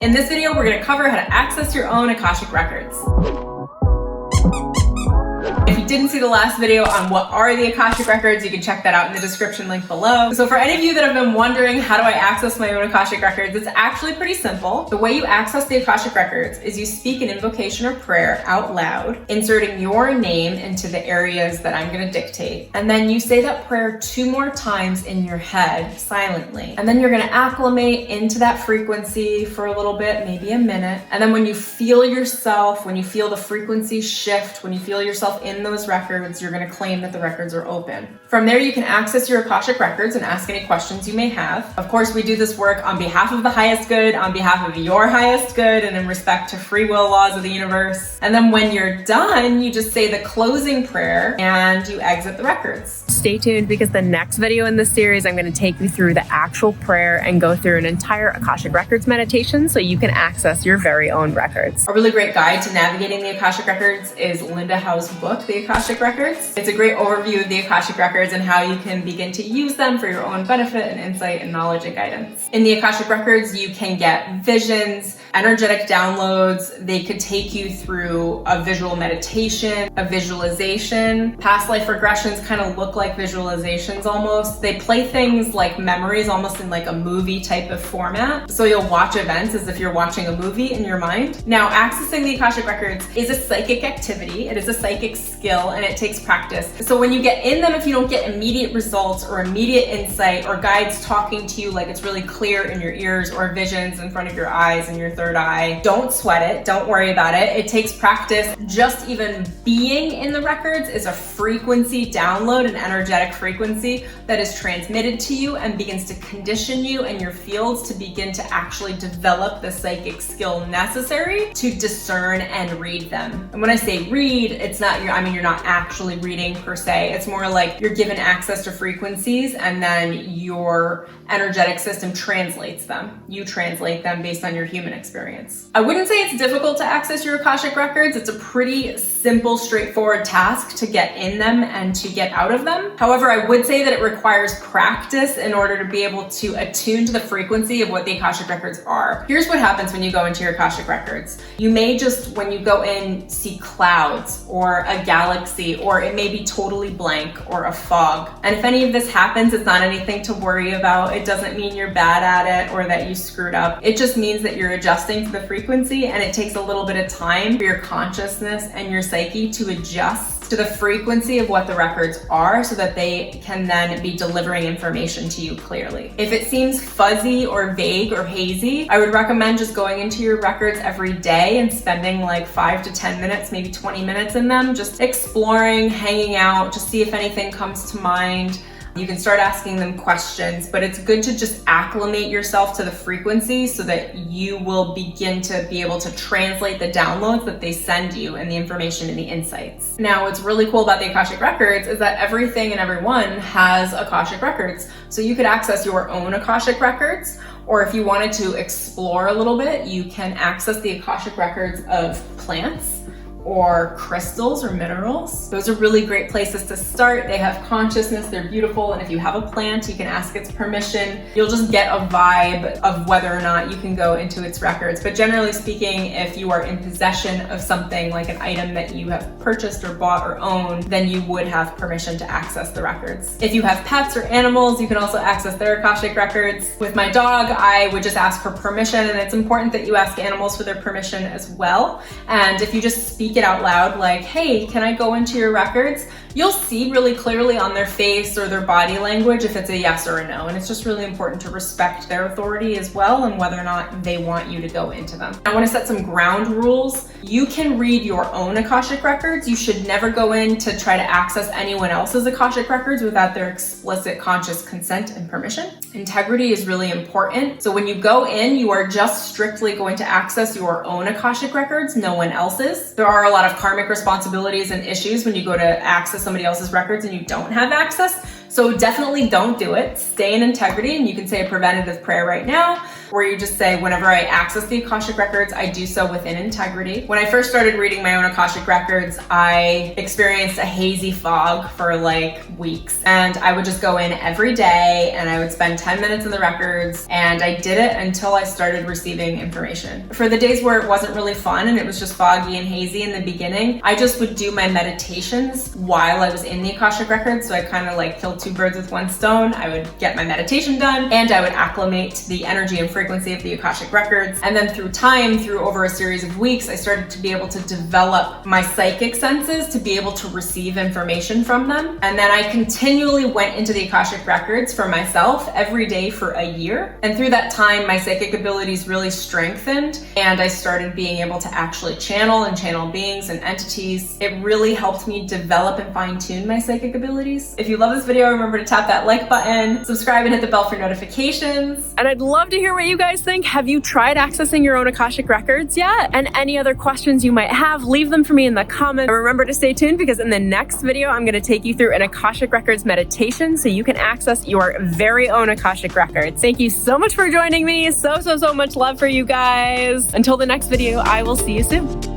In this video, we're going to cover how to access your own Akashic Records. If you didn't see the last video on what are the Akashic Records, you can check that out in the description link below. So for any of you that have been wondering, how do I access my own Akashic Records? It's actually pretty simple. The way you access the Akashic Records is you speak an invocation or prayer out loud, inserting your name into the areas that I'm going to dictate. And then you say that prayer 2 more times in your head silently. And then you're going to acclimate into that frequency for a little bit, maybe a minute. And then when you feel yourself, when you feel the frequency shift, when you feel yourself in those records, you're going to claim that the records are open. From there, you can access your Akashic Records and ask any questions you may have. Of course, we do this work on behalf of the highest good, on behalf of your highest good, and in respect to free will laws of the universe. And then when you're done, you just say the closing prayer and you exit the records. Stay tuned, because the next video in this series, I'm going to take you through the actual prayer and go through an entire Akashic Records meditation so you can access your very own records. A really great guide to navigating the Akashic Records is Linda Howe's book, The Akashic Records. It's a great overview of the Akashic Records and how you can begin to use them for your own benefit and insight and knowledge and guidance. In the Akashic Records, you can get visions, energetic downloads. They could take you through a visual meditation, a visualization. Past life regressions kind of look like visualizations almost. They play things like memories almost in like a movie type of format. So you'll watch events as if you're watching a movie in your mind. Now, accessing the Akashic Records is a psychic activity. It is a psychic skill and it takes practice. So when you get in them, if you don't get immediate results or immediate insight or guides talking to you like it's really clear in your ears or visions in front of your eyes and your third eye, don't sweat it. Don't worry about it. It takes practice. Just even being in the records is a frequency download, an energetic frequency that is transmitted to you and begins to condition you and your fields to begin to actually develop the psychic skill necessary to discern and read them. And when I say read, it's not you're not actually reading per se. It's more like you're given access to frequencies and then your energetic system translates them. You translate them based on your human experience. I wouldn't say it's difficult to access your Akashic Records. It's a pretty simple, straightforward task to get in them and to get out of them. However, I would say that it requires practice in order to be able to attune to the frequency of what the Akashic Records are. Here's what happens when you go into your Akashic Records. You may just, when you go in, see clouds or a galaxy, or it may be totally blank or a fog. And if any of this happens, it's not anything to worry about. It doesn't mean you're bad at it or that you screwed up. It just means that you're adjusting to the frequency, and it takes a little bit of time for your consciousness and your psyche to adjust to the frequency of what the records are so that they can then be delivering information to you clearly. If it seems fuzzy or vague or hazy, I would recommend just going into your records every day and spending like 5 to 10 minutes, maybe 20 minutes in them, just exploring, hanging out, just see if anything comes to mind. You can start asking them questions, but it's good to just acclimate yourself to the frequency so that you will begin to be able to translate the downloads that they send you and the information and the insights. Now, what's really cool about the Akashic Records is that everything and everyone has Akashic Records. So you could access your own Akashic Records, or if you wanted to explore a little bit, you can access the Akashic Records of plants or crystals or minerals. Those are really great places to start. They have consciousness, they're beautiful, and if you have a plant, you can ask its permission. You'll just get a vibe of whether or not you can go into its records. But generally speaking, if you are in possession of something like an item that you have purchased or bought or owned, then you would have permission to access the records. If you have pets or animals, you can also access their Akashic Records. With my dog, I would just ask for permission, and it's important that you ask animals for their permission as well. And if you just speak it out loud, like, hey, can I go into your records? You'll see really clearly on their face or their body language if it's a yes or a no. And it's just really important to respect their authority as well and whether or not they want you to go into them. I want to set some ground rules. You can read your own Akashic Records. You should never go in to try to access anyone else's Akashic Records without their explicit conscious consent and permission. Integrity is really important. So when you go in, you are just strictly going to access your own Akashic Records, no one else's. There are a lot of karmic responsibilities and issues when you go to access somebody else's records and you don't have access. So definitely don't do it. Stay in integrity, and you can say a preventative prayer right now, where you just say, whenever I access the Akashic Records, I do so within integrity. When I first started reading my own Akashic Records, I experienced a hazy fog for like weeks. And I would just go in every day and I would spend 10 minutes in the records, and I did it until I started receiving information. For the days where it wasn't really fun and it was just foggy and hazy in the beginning, I just would do my meditations while I was in the Akashic Records. So I kind of like killed two birds with one stone. I would get my meditation done and I would acclimate to the energy and frequency of the Akashic Records. And then through time, through over a series of weeks, I started to be able to develop my psychic senses to be able to receive information from them. And then I continually went into the Akashic Records for myself every day for a year. And through that time, my psychic abilities really strengthened, and I started being able to actually channel beings and entities. It really helped me develop and fine-tune my psychic abilities. If you love this video, remember to tap that like button, subscribe, and hit the bell for notifications. And I'd love to hear what you guys think. Have you tried accessing your own Akashic Records yet? And any other questions you might have, leave them for me in the comments. Remember to stay tuned, because in the next video, I'm going to take you through an Akashic Records meditation so you can access your very own Akashic Records. Thank you so much for joining me. So much love for you guys. Until the next video, I will see you soon.